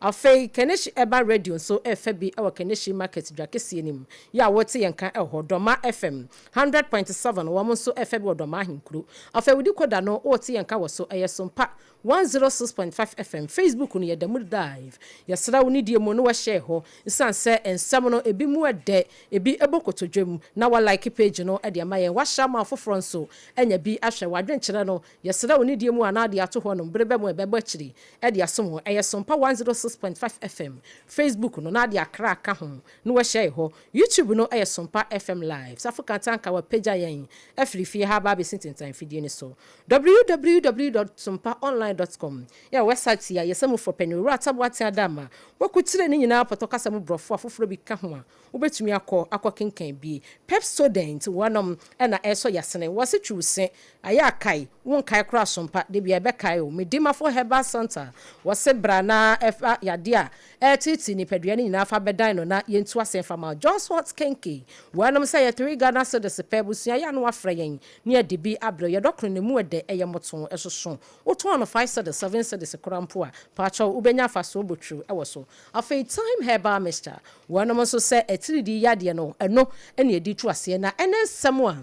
Afei Keneshi eba radio so FB our Keneshi market drakesi nim ya wote yenka eho Doma FM 100.7 wo so FB Doma hinkru afei wudi koda no wote yenka wo so SOMPA 106.5 FM Facebook no yedamu dive yesra woni die mo no wa share ho isan se ensem no ebi mu ede ebi ebokotodwem na wa like page no e de amaye wa shama foforo so enya bi ahwe wadwenkyere no yesra woni die mu anade ato ho no brebe mu ebeba chiri e de asom ho SOMPA 106.5 FM Facebook no na de akra aka ho no wa share ho YouTube no SOMPA FM live Africa tanka wa page ayen afrifie ha ba be sintintan fidie ni so www.sompaonline.com ya website ya yesemu for penura tabwati adama wakutire ni nyina potokasa mu brofo afoforo bi ka ho a wobetumi akọ kenkan bi pep student wanom na eso yasene wase twuse aya kai won kai kra sompa de bia be kai o medima for herbal center wase brana efa yade a titi ni pedua ni nyina fa bedan no na yentu asenfa ma John Swartz kenke wanom say ya 3 Ghana so de sepebusua ya no afra yen ne ade bi abro ye dokro ne mu ede eyemoton esoso oton no 5 7 7 krampo a pacha ubenya fa so botru ewoso afei time herbal mister wanom so say etiridi yade no eno ene edi tu ase na ensem a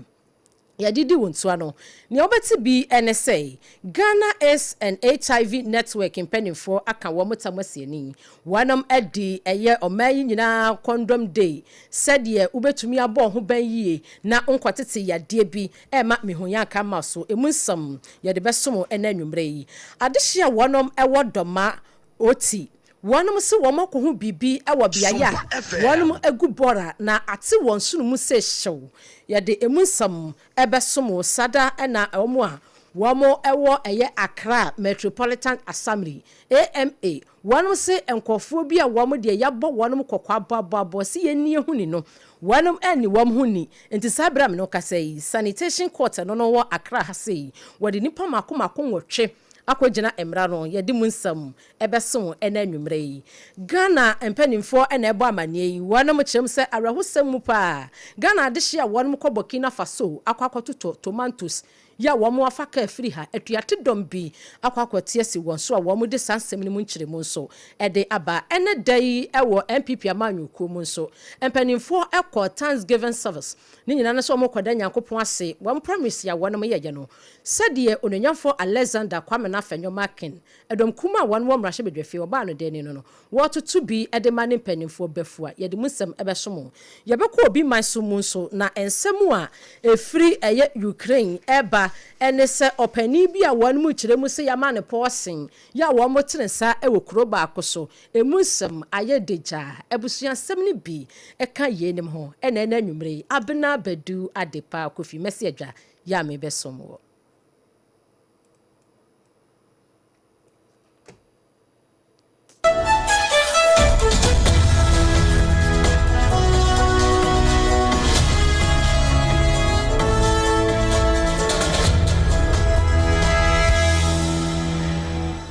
yadidi wontua no ne obeti bi NSA Ghana AIDS and HIV network impenifo aka wo motamase ni wanam edi eye omayi nyina condom day said ye ubetumi abo ho ban yie na nkwatete yade bi ma mehonya aka maso emunsam yade besom enanwumre yi adehia wonom ewo doma oti wanum se womako hu bibi ewo biaya wanum agubora na ate won sunu mu se hyew yade emunsam ebesom sada na omo a womo ewo eye Accra Metropolitan Assembly AMA wanum se enkofo bi a womo de yabo wanum kokwa bababo se yeni huni no wanum eni wom huni enti sabra me no kasai sanitation court no no wo Accra ha sei wode nipa makoma konwotwe akogina emra no yedi munsam ebeso enanwumre yi Ghana empanimfo ena ebo amane yi wanam kyerem se arahusam mu pa Ghana adehye a wanam kɔ Burkina Faso akwakototo tomatoes ya womo afaka afiri ha atuate dombi akwakote asi won so a womo de sansem ni mu nkyere mu nso ede aba ene dai ewo MPP amanyuko mu nso empanimfo ekɔ Thanksgiving service ni nyina na so mo kɔda Nyankopɔn ase won promise ya wonom yeye no sɛdeɛ ononyamfo Alexander Kwame na Fenyo Makin edom kuma won wo mrahye bedwafe oba no de ni no wototo bi ede mane empanimfo befua yede musem ebesomo yebekɔ obi manso mu nso na ensemu a efiri eye Ukraine eba ene se opani bi a won mu kyerɛ mu se yama ne pɔsen ya wo mo trensa ewo kroba akoso emusem ayedeja ebusua nsɛm ne bi eka yenim ho ene anwumre ABENA BADU ADEPA KWOFIE mesi adwa ya me besomo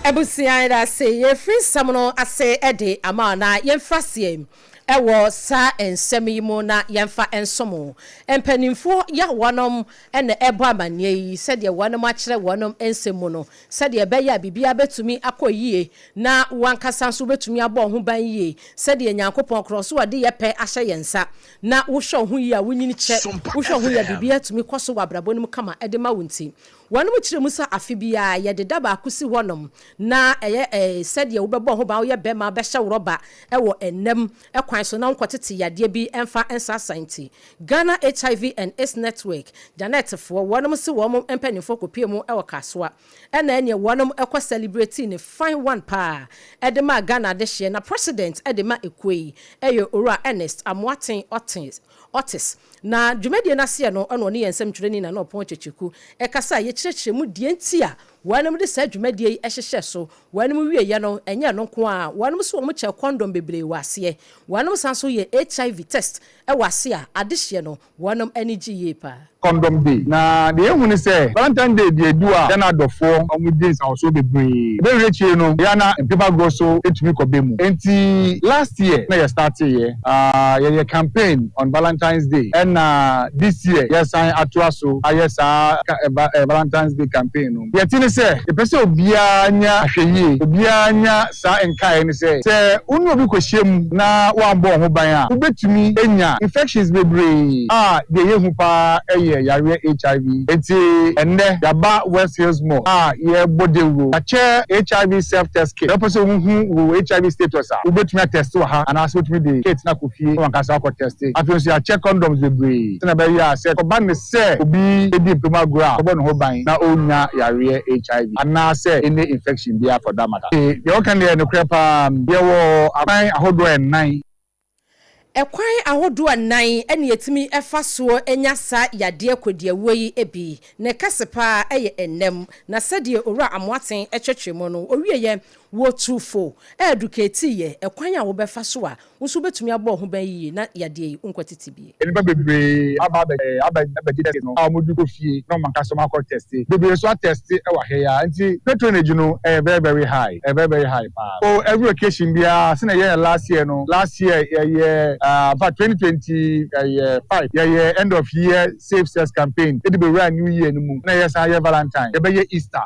Ebusia ida say ye free samono ase ede amana yemfasiem ewo sa ensemi mu na yemfa ensomo empanimfo ya wonom ene ebo amane yi sede wonom akire wonom ensemu no sede be ya bibia betumi akoyie na wankasa so betumi abo ho ban yie sede Nyankopon kroso wade yepe ahye yensa na wo hwo ho yi a wonyini che wo hwo ho ya bibia tumi koso wabrabonum kama ede ma wonti wanum kire musa afibia ye de daba akusi wonom na eye sede wo bebo ho ba wo ye be ma be hye roba ewo ennem ekwan so na nkotete yade bi emfa ensa santi Ghana HIV and AIDS network Janet fo wanum se wo empanifo kopie mu ewo kasoa ena ene wanum ekọ celebrate ni fine one pa edema Ghana de hye na president edema ekwei eyo ora Ernest Amoaten Otis na dwumadie na se no ono ne yensem twireni na no pon checheku ekasa ye kyerɛkyerɛ mu die ntia wanum de sa dwumadie yi ehyehye so wanum wie ye no enye no ko a wanum so mo kye condom bebre wase wanum sanso ye HIV test wase a adehye no wanum anigi ye pa condom day na de ehun ni say Valentine day dey do a na adofo omudins also bebre be rechie no ya na people go so etumi ko be mu enti last year na ye start here ye campaign on Valentine's Day and this year yes I atoa so yes Valentine's Day campaign no ye tin say the person obia nya ahweye obia nya sa enkai ni say unu obi kwehiem na wambo ho ban a ubetumi enya infections bebre de yehu pa eye yare HIV enti enne yaba West Hills Mall ye bodewro ache HIV self test kit the person who HIV status ubetumi test ha and aso tumi de kit na kofie wan kasa ko test afio so check condoms bebre na ba ya say ko ban say obi edi mpema gura ko no ho ban na onya yare HIV and say any infection there for that matter you can dey no crepa ye wo aban ahodo en Ekwan ahodo anan ene yetimi efaso enya sa yade kodie woyi ebi ne kasepa eye ennem na sede owura amwaten etwetwemo no owieye wo tufo educate ye ekwan a wo befaso a nso betumi abo ho ban yi na yade yi unkwatiti bi eniba bebre abagide no amodu kofie no manka so makọ test bebre so test e wa he ya nti patronage no very high very high pa every occasion bia se na ye last year ye for 2025 yeah end of year safe sex campaign it be run new year no na yes year Valentine ye be Easter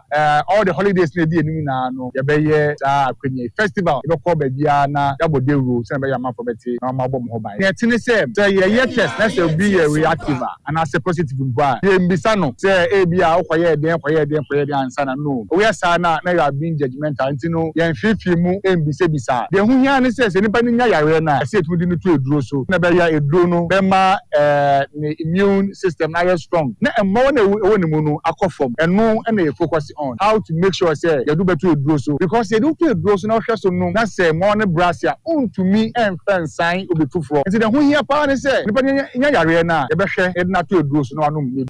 all the holidays na dey enu na no ye be ye akwenye festival e be call ba bia na yabode ro se na be yama for beti na ma bom ho ban ye tini se ye test na se be reactive and as a positive mba ye mbisa no se e bia okoye den ansa na no we asa na you are being judgmental anti no ye fifi mu mbise bisa de hu hia ne se nipa ni nya yare na se etudi no to eduro so na be ya eduro no be ma the immune system na strong na emmo na woni mu no akofom eno na you focus on how to make sure say you do better eduro so because you do to eduro so na hwe so no na say mo ne brasia untumi emfansan obetufro nti de hu hia pa ne se nipa nya yare na ye be hwe edna to eduro so na anum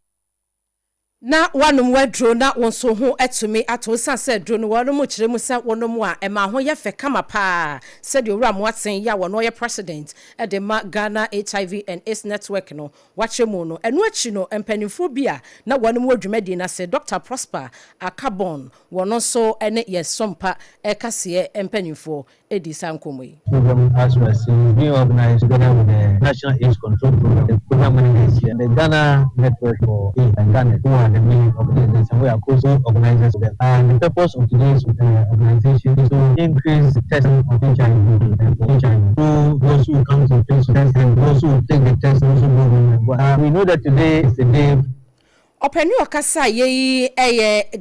na wanum wadro na wonso ho etumi atosa se dro no wanum kiremu se wonum a ema ho ye fe kama pa se de owura moaten ya wono ye president e de ma Ghana HIV and AIDS network no wachemu no enu achi no empanimfo bia na wanum wadwumadi na se Dr. Prosper Akabon wono so ene ye sompa e kase empanimfo edi sankomoyi as we are being organized together with the National AIDS Control Program, the program manager, the Ghana Network for AIDS and Ghana, who are the main organizers, and we are co-organizers of them. And the purpose of today's organization is to increase the testing of HIV through those who come to place testing, those who take the test, those who go. We know that today is the day. Openi okasa ye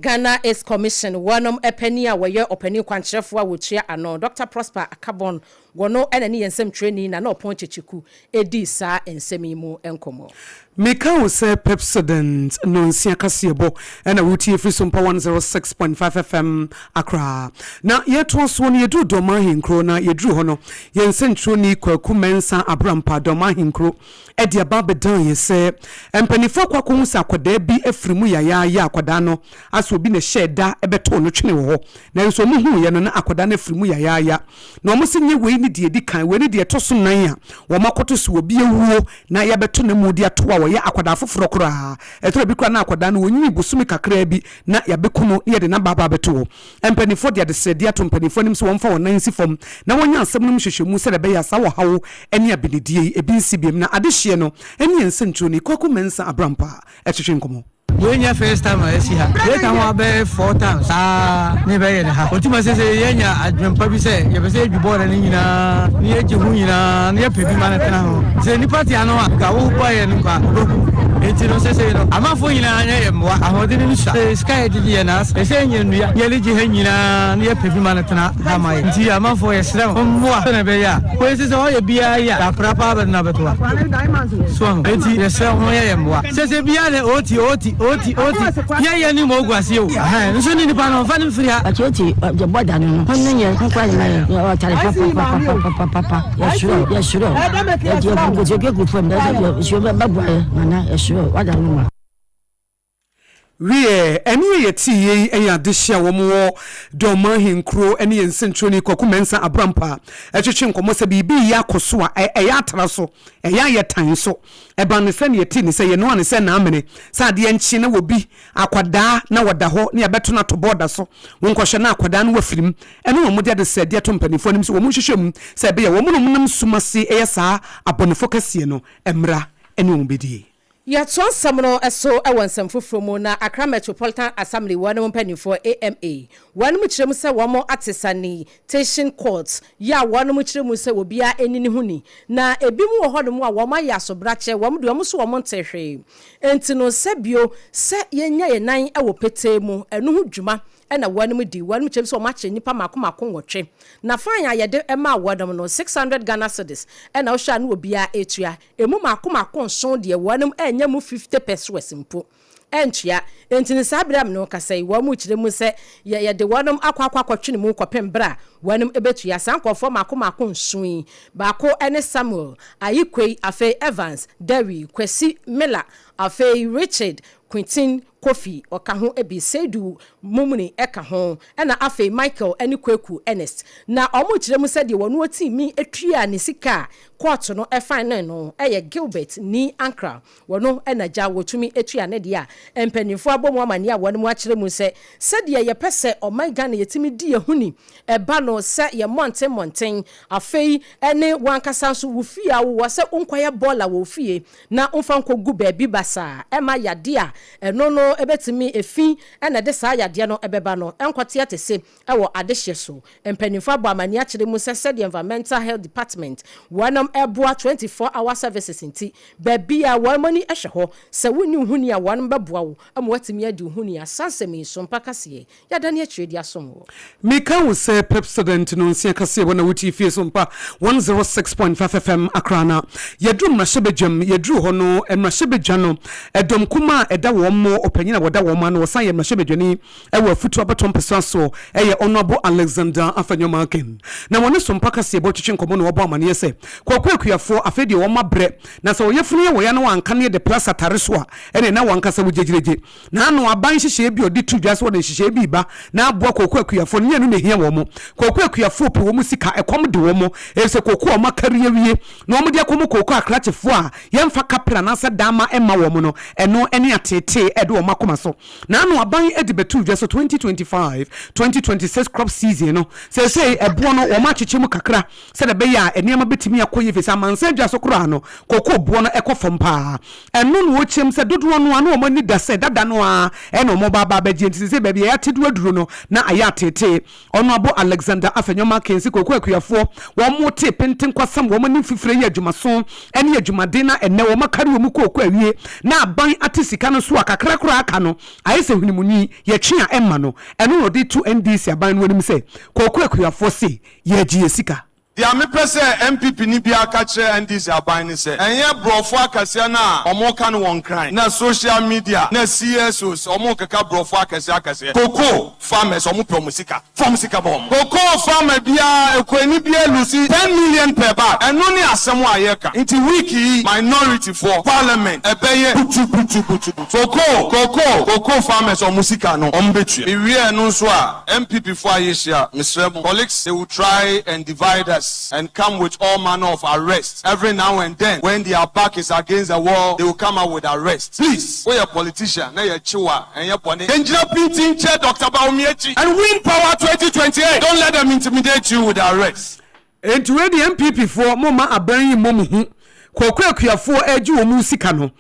Ghana AIDS Commission wanom epeni a we openi kwanchefo a wotua ano Dr. Prosper Akabon wono enani yensem training na oponchechiku edi sa ensemi mu enkomo Meka wo se Pepsodent no nsia kasebo na wutie free SOMPA 106.5 FM Accra na yeto so no yedu doma hinkro na yedru ho no yensentro ni kwaku mensa abrampa doma hinkro edi ababedan yese empanifo kwako husa akoda bi afrimu ya akoda no aso obi na sheda ebeto no twene wo na nso mu hu ye no na akoda na afrimu ya na omosenye we ni de edi kan we ni de toso nan a wo makoto so obi ewuo na yabeto na mu de atoa ya akwada foforo kora etro bi kra na akwada na onyi busumi kakra bi na yabekuno ye de na baba beto empanifo de sede ato empanifo nim so wonfa wonan si fom na wonya asem nim hwehwemu se de be ya sa wo hawo ene abinidie ebi nsibiem na adehye no ene ensentro ni kwaku mensa abrampa etwetwe nkomo Yenya first time I see her. They come up 4 times. Never yet. Ultima says Yenya adwempa bi say you be say you born ni nyina ni eje hu nyina ni pebi man tena ho. Say ni party ano ka wo boy ni kwa. Enti no say no. Amafo nyina anya yemwa. Ahode ni sha. Sky di na say nyina ya le je ha nyina ni pebi man tena ha mai. Enti amafo ye sra mo na be ya. Ko say o ye bia ya. Da prapa ba na beto. So enti ye sra mo ye yemwa. Say bia le oti ya ni mo gwase o nso ni nipa no fa ni mfiri ha ati je boda no hono nye nkwa ni na o tare papa ya shuro ya je bungo je ke group from da ya shuro babu mana ya shuro wada no Wie eni yeti ye eya dehia wo mo doma hinkro eni ensentro ni kwaku mensa abrampa etwetwe nkomo se bibi ya koso a eya atra so eya yetan so eba ne se ne yeti ne se ye no ane se na amene sa de enchi na wobi akwada na wada ho ne abeto na to border so wonkohwe na akwada na wafirim ene wo mo de se de to mpanifo nim so wo mo hwehwem se be ye wo mo no nam sumase eya sa abonefo kase no emra ene wo bedie Ya twan samno eso ewonsam foforo na Accra Metropolitan Assembly one for AMA one mu kirem se wo mo atesani tension court ya one mu kirem se obia enini huni na ebi mu wo hodo mu a wo ma ya so brache wo mu de wo so wo mo ntehwe enti no sebio se yenya ye nan ewo pete mu enu hu dwuma ena one mu di one mu kirem se wo ma che nipa makomako nwotwe na fanya ye de ema wadom no 600 Ghana cedis ena wo sha na obia etua emu makomako nson de one enya mu 50 pesos mpo entia entini sabram no kasai wo mu kire mu se ye de wonum akwatwene mu kopem bra wonum ebetua sankofo makomako nson ba ko ene Samuel Ayikwei afi Evans Derry Kwesi Miller afi Richard Quintin Kofi okaho ebi Sedu Mumuni eka ho ena afi Michael eni Kweku Ernest na omu kire mu se de wonu otimi etua ne sika court no efine no eye Gilbert ni Ankra wono ena ja wotumi etua ne dia empanifo abomu amane a wonu akire mu se de ye pese omaiga na yetimi di ehuni eba no se ye monten afi ene wankasa so wofia wo se unkwaya bola wo fie na umfa nkogu baabi basa ema yade a eno no ebetimi efi ena de sa yade no ebeba no enkwate atese ewo adehye so empanifo abo amane akire mu se the environmental health department wanam eboa 24-hour services inti baabi a wamani ehye ho se woni huni a wanam beboa wo am watimi adi huni a sansemi sompa kase yada ne atwedi asom Mika wo se president no nsia kase wona wuti fie sompa 106.5 FM Akrana yedrum mrashebejam yedru ho no mrashebejwa no edom kuma eda wo mo opanyina woda wo ma no wosan ye mrashebejwani ewa futu abatom pesa so eye honorable Alexander Afenyomaken na woni sompa kase bo twetwe nkomo no wo ba amane se kwakuafo afedi wo mabre na so yefunu ye wo ya no wanka ne de plus atare so a ene na wanka sa wogyegireje na ano aban hyehye bi odi tudwa so de hyehye bi ba na aboa kwakuafo ne no mehia wo mo kwakuafo pe wo mu sika ekom de wo mo ese kwaku o makariye wie na wo de akomo kwaku akrachefo a yemfa kapra na sa dama ema wo mo no eno ene atete ede wo makoma so na ano aban edi betudwa so 2025-2026 crop season no say ebo no wo macheche mu kakra se de be ya eniama betimi akoye fesa mansa dwa so kura no kwaku bo no ekofom pa eno no wo chem se dodo no anu wo mani da se dada no a eno mo baba ba genti se be ya tedu aduro no na aya tete ono abo Alexander Afenyoma kensi kwakuafo wo mo te penten kwasam wo mani fifire ye adwumaso ene adwumade na ene wo makari wo mu kwaku awie na aban atesika no so akakra kura aka no ayese hunimunyi ye twea emma no eno no de to NDC aban no anim se kwakuafo se ye gie sika dia me pese MPP ni bia ka kire NDC aban ni se enye brofo akase na omo ka no won kran na social media na CSOs omo kaka brofo akase koko farmers omo promusika farmusika bom koko farmer bia ekwani bia lusi 10 million per bag eno ni asem ayeka nti wiki minority for parliament ebeye butu koko farmers omo sika no ombetu ewie no so a MPP for ayeshia Mr. colleagues they will try and divide us and come with all manner of arrests. Every now and then, when their back is against the wall, they will come out with arrests. Please, we are politician, na ya chiwa, and ya pone. Engineer P.T. Chair Dr. Baumiechi, and win power 2028. Don't let them intimidate you with arrests. And to the MPP for mama abani momu, kwakuafo eji wo mu sika no.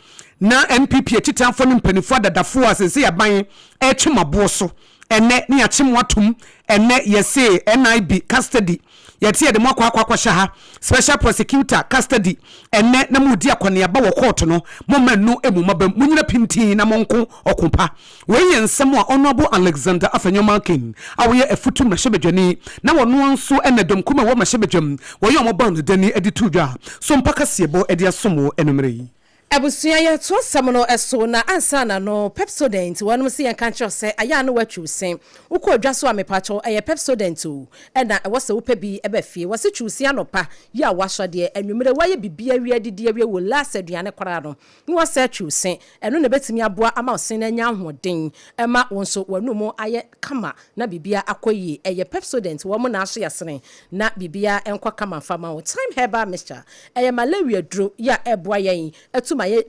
Na MPP etitanfo no mpanifo dadafo asese ya ban echimabo so. Ene ni achimwatum, ene yese NIB custody. Yeti de mwakwa shaha special prosecutor custody enne na mudi akwane aba wo court no momanu emu mabam munyina pinti na monko okumpa we yensem a honorable Alexander Afenyomaken awoye afutu mashebedwani na wono nso enne dom kuma wo mashebedwam wo ye omoba no dani edi tudwa so mpaka siebo edi asomo enumre Abusuya ye to samono eso na ansana no Pepsodent wanu si yanka ncho se aya no watwusen uko adwaso amepacho eye Pepsodent o na wose wo pebi ebe fie wose twusi anopa ya washo de anwumere waye bibia wi didi awie wo last aduane kwara no ni wose twusen eno ne betimi aboa ama osen na nya hoden ema wonso wanu mu aye kama na bibia akoyi eye Pepsodent wo mu na aso yasene na bibia enkwa kama fama wo time heba mixture eye malaria dro ya eboa yen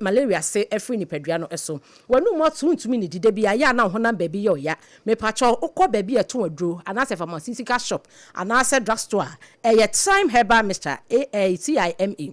malaria se every nipadua no eso wanu mo tuntumi ni dide bia ya na honam baby yo ya me pacho ukọ baby eto adro anase pharmaceutical shop anase drugstore time herbal mixture AATIME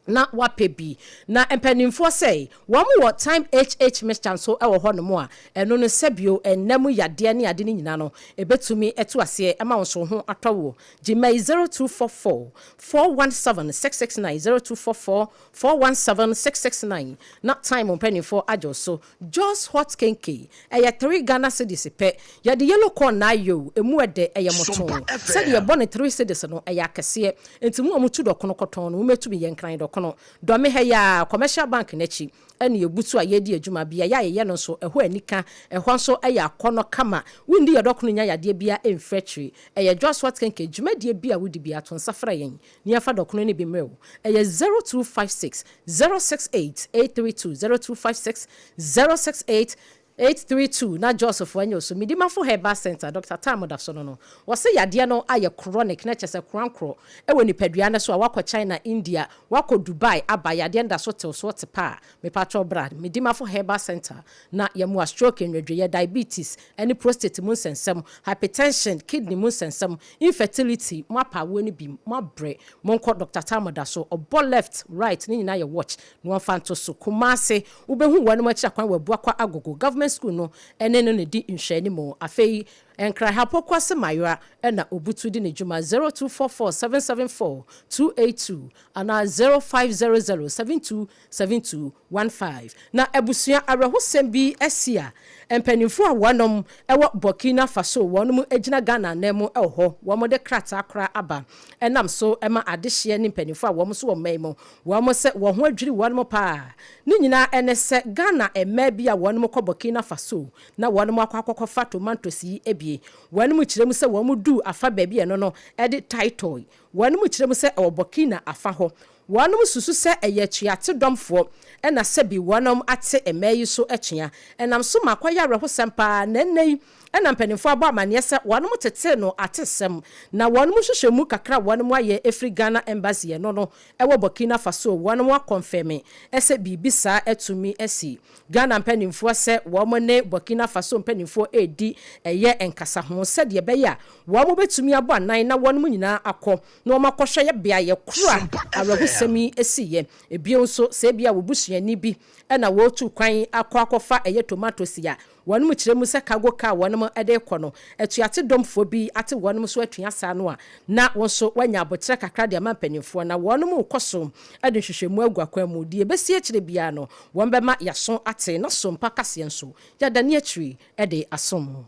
na wapebi na empanimfo say wo time HH mixture so e wo ho no mo a eno no sebio enam yade ne ade ni nyina no ebetumi eto ase ema won ho atwo gmail 0244 417 669 0244 417 669 na time empanimfo ajo so just hot kenke eye 3 Ghana cedis pe yade yellow corn na yo emu ede eye moton said ye born 3 cedis no eye akese entimu omutu dokono koton no metumi yenkran dokono do me heya commercial bank nachi ene yebutu ayedi adwuma bia ya ye no so eho anika eho so eya akono kama windi yedokono nya yade bia emfetri eye just what kenke dwumadie bia wudi bia to nsafra yen ni afa dokono ne bi mrew eye 0256 068 832 0256 068 832 na Joseph wanyo so midima for Herbal Center Dr. Tamoda so no wose yade no aye chronic na chese krankro ewe ni paduane so awakọ China India wako Dubai abayade nda so te so te pa me patro brad midima for Herbal Center na yemu stroke enwedwe diabetes any prostate mun sensem hypertension kidney mun sensem infertility mapa woni bi mabre monko Dr. Tamoda so obo left right ni nyina ye watch no fanto so kumase ubehu wanu machi akwan wabu akwa agogo government school no ene no ne di nhwani mo afei enkra hapo kwase maywa na obutu di ne juma 0244774282 ana 0500727215 na ebusua arehosem bi asia empanimfo a wonom ewo Burkina Faso wonom agina Ghana na mu eho womo de krata akra aba enam so ema adehye ne empanimfo a womo so wo memo womo se wo ho adwiri wonom pa ni nyina ene se Ghana ema bi a wonom ko Burkina Faso na wonom akwa fa tomatoes yi ebie wonom kirem se womo du afa ba bi eno no edi title wonom kirem se e Burkina afa ho wonom susu se eye tuate domfo ena se bi wonom ate emayi so etwea enam so makwaya rehosem pa nennei ena mpanimfo aba amane se wonom tete no atesem na wonom hwehwemu kakra wonom aye Efri Ghana embassy no ewo Burkina Faso wonom akonfirm ese bibisa etumi esi Ghana mpanimfo se womo ne Burkina Faso mpanimfo edi eye enkasa ho se de beya womo betumi abo anan na wonom nyina akọ na womo akọhwe ye bia ye kura arehosemi esiye ebio so se bia wobusuani bi ena wotu kwan akọ eye tomatoes ya wonom kiremu se kago ka wonom ede kono etuate domfo bi ate wonom so atua sa no a na wonso wanya abotre kakra de ampanimfo na wonom ukoso ade hwehwemu agwakwa mu die besie kire bia no wombema yaso ate na sompa kase enso ya dane akiri ede asom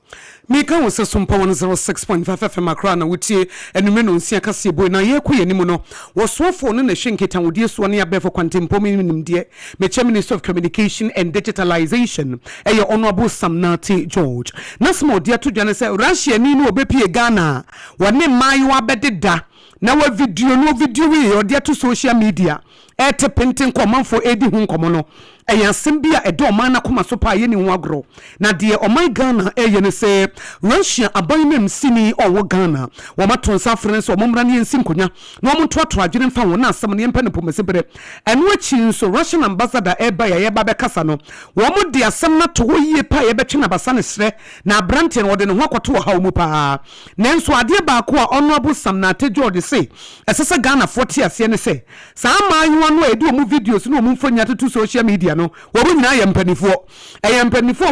mika wo se sompa 106.5 FM akra na wutie enume no nsia kase boy na ye koye nimu no wosofo no na hwenketa wodie so ne abefo kwantempo minimdie meche Minister of Communication and Digitalization eye honorable Samnati George na small dia to dwane se Russia ni no obepie Ghana wone mayo abededa na wa video we odia to social media ete penten komanfo edi hu nkomo no eyansem bia edo man na koma so pa ye ni hu agro na de o Ghana eye ne se Russia abanim sini owo Ghana wo maton safrens o momra ne ensim konya na o monto ato adwene mfa wona asem ne empa ne pomesebere eno achi nso Russian ambassador eba ye ba be kasa no wo mo de asem na to yie pa ye betwe na basa ne sre na brante no de ne ho akoto wo hawo mu pa nenso ade ba ko a honorable Samnati George se esese Ghana 40 ase ne se sa ma no edu mu videos no mu mfonya to social media no wo bu nyina yempanifo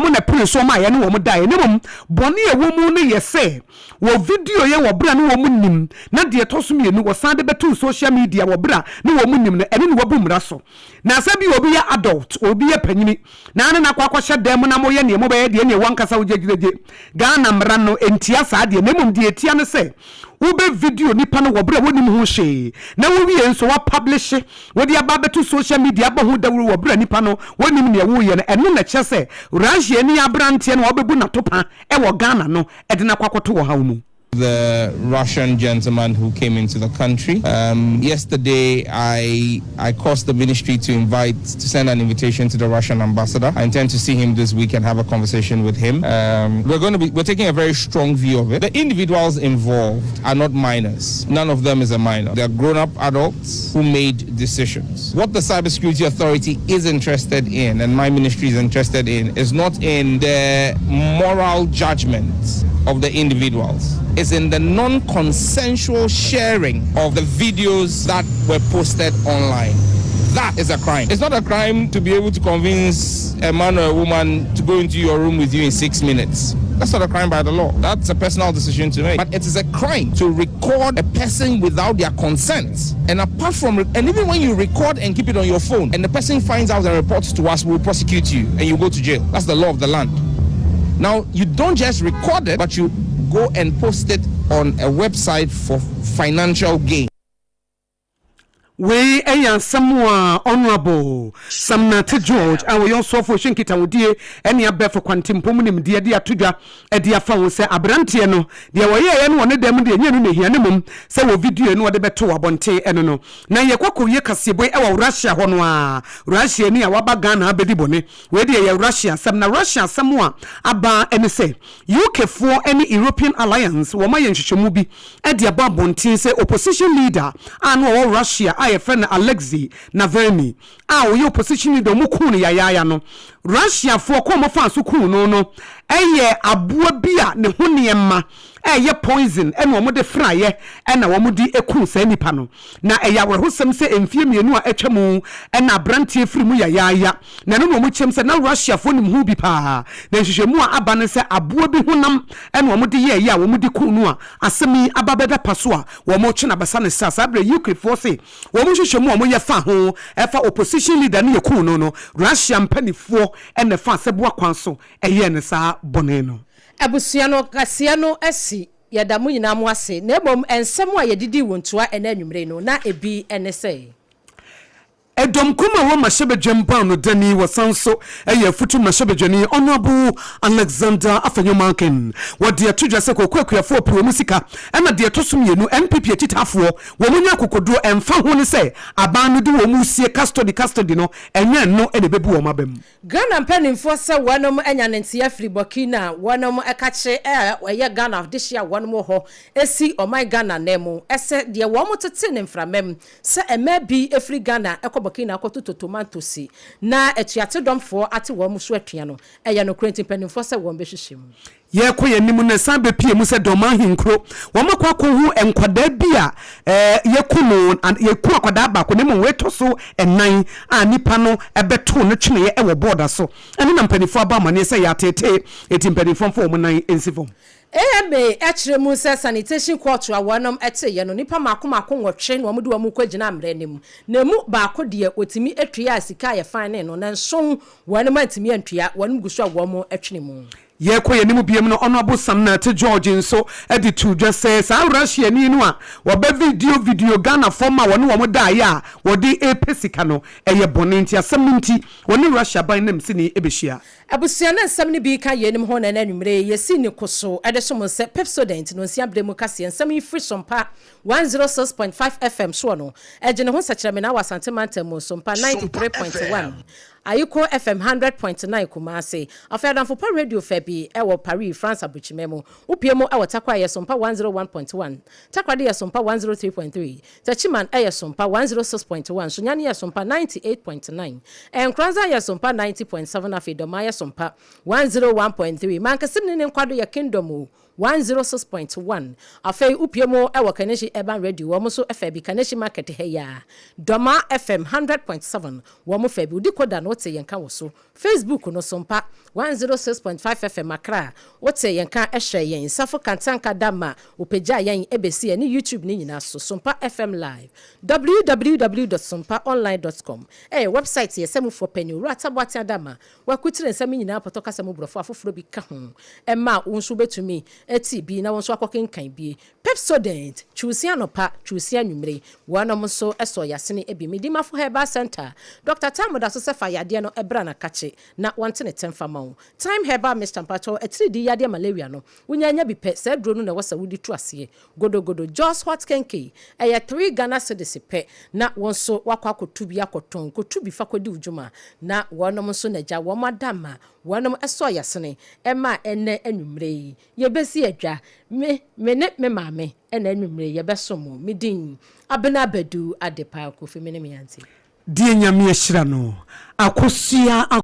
mo na pray so ma ye ne wo mu dai ne mum bone e wo mu ne ye se wo video ye wo bra ne wo mu nim na de to so mienu wo san de betu social media wo bra ne wo mu nim ne ene ne wo bu mra so na sa bi obi ya adult obi ya panyini na ne na kwakwa hye dem na mo ye ne mo ba ye de ne wankasa wo jegireje Ghana mra no entia sa de ne mum de etia ne se ube video nipa no wobra wonim ho hye na wo wie nso wa publish wo dia ba betu social media ba ho dawuru wobra nipa no wonim ne wo ye no eno na kyese Russia ni abrante no obebu na topa e wo Ghana no e de na kwakoto wo hawo mu. The Russian gentleman who came into the country. Yesterday, I caused the ministry to send an invitation to the Russian ambassador. I intend to see him this week and have a conversation with him. We're taking a very strong view of it. The individuals involved are not minors. None of them is a minor. They are grown-up adults who made decisions. What the Cybersecurity Authority is interested in, and my ministry is interested in, is not in the moral judgment of the individuals. It's in the non-consensual sharing of the videos that were posted online. That is a crime. It's not a crime to be able to convince a man or a woman to go into your room with you in 6 minutes. That's not a crime by the law. That's a personal decision to make. But it is a crime to record a person without their consent. And apart from, and even when you record and keep it on your phone, and the person finds out and reports to us, we'll prosecute you and you go to jail. That's the law of the land. Now, you don't just record it, but you go and post it on a website for financial gain. We are somewhere honorable. Samnate George, and we also for Shinkita Udie, and your bear for quantum pomunim, dear Tuja, a dear phone say Abrantiano, dear way, and one of them, the Yanimum, say a video and what the better abonte, and no. Now, Yaku Yakasiboy, our Russia, Honwa, Russia near Wabagana, Bedibone, where they are Russia, Samna Russia, somewhere, Abba, and say, UK for any European alliance, Wamayan Shumubi, at the Babonte, say opposition leader, and all Russia. A friend Alexei Navalny. Your position in the Mukuni Yaya no. Russia for come fans who no. Abua bia ne honiema poison and one de fryer and a woman di eku se nipa no na we hosem se emfie mienu a etwemu and na brantie frimu ya na no mo chem se na Russia fo nim hu bi pa na hwehwemu a aba ne se abua bi honam and one de ye a wo de ku no a asemi ababeda paso a wo mo twe na basa ne sa sabre UK for se wo mo hwehwemu a mo ye fa ho e fa opposition leader ne ye ku no Russia mpanifo and the fa se boa kwanso eye ne sa boneno abusuano kasiano esi yadamu nyina mu ase na ebom ensem a yedidi wontua ena anwumre no na ebi enese Edom kuma wa mashebejempa no dani wasanso futu mashebejani honorable Alexander Afenyomanken wadi atudwa se kokwa fo pro musika ena de tosumienu NPP atitafo wo munya kokodo emfa ho ne se aban no de wo musie custody no enye no ene bebu wo mabem Ghana mpanimfo se wonom enya nentia firi Burkina wonom ekache ye Ghana de hia wonom ho esi omai Ghana nemu ese de wo motete ne mframem se emabi efiri Ghana Burkina koto tomatoes na etuate domfo ate wo muso atua no eye no krenti penimfo se wo mbehwehwem ye koye nimu ne san be pie mu se doma hinkro wo makwa ko hu enkwada bia ye kuno ye ku akwada ba ko ne mu weto so enan a nipa no ebeto no twene ye ewo border so ene na mpanifo aba mane se ya tete eti mpanifo fo mu nan ensifo Ebe echiremu se sanitation court wa wonom ete ye no nipa makomako nwotwe no omude omu kwagina amre nim na mu baako de otimi atwia sika ye fine no na nso wonom antimi antwia wonom gusu a wo mo atwene mu ye koye nimu biem no honorable Samnate George nso edi to just say sa Russia ni no a wo be video Ghana forma woni wo da ya wo di epesika no eye bonenti asem nti woni Russia ban nam sini ebehia abusia na nsam ni bi ka ye nim ho na nanwumre ye si ni koso ede so mo se Pepsodent no nsia bremu kase nsam yi free Sompa 106.5 FM so no eje ne ho sakirame na wasante mantam Sompa 93.1 Ayuko FM 100.9 Kumase Afadan for Radio Febi ewo Paris France Abuchimemo upiemo ewo takwa ye Sompa 101.1 takwa de ye Sompa 103.3 Tachiman ye Sompa 106.1 Sunyani ye Sompa 98.9 Enkranza ye Sompa 90.7 Afidoma ye Sompa 101.3 Mankasim ne nkwado ye Kingdom 106.1 afei upiemo ewo Kaneshi Urban Radio wo so FB Kaneshi Market heya Doma FM 100.7 wo mo FB udikoda no wote yenka wo so Facebook no Sompa 106.5 FM Accra wote yenka ehwe yen safo kantanka dama upeja yen ebesi ni YouTube ni nyina so Sompa FM live www.sompaonline.com website yesemu for penny ratabwati adama wakutire nsam nyina potoka samu brofo afoforo bi ka ho emma wonso betumi eti bi na wonso akokenkan bi Pepsodent chusia nopa chusia nwumre wonom so eso yasene ebi midimafo Herbal Center Dr. Tamuda so sefa yade no ebra na kache na wante ne temfama wo Time Herbal Mr. Pato etridi yade malaria no wunyanya bi pe se dro no na wasa wudi tu ase godogodo just hot kenke 3 Ghana cedis pe na wonso wakwa akotu bi akoton kotu bi fa kodi ujuma na wonom so naja wo madama wonom eso yasene ema ene anwumre yebesi adwa me mame ena anwumre yebesomo midin ABENA BADU ADEPA KWOFIE menemianti die nyame ehira no akosua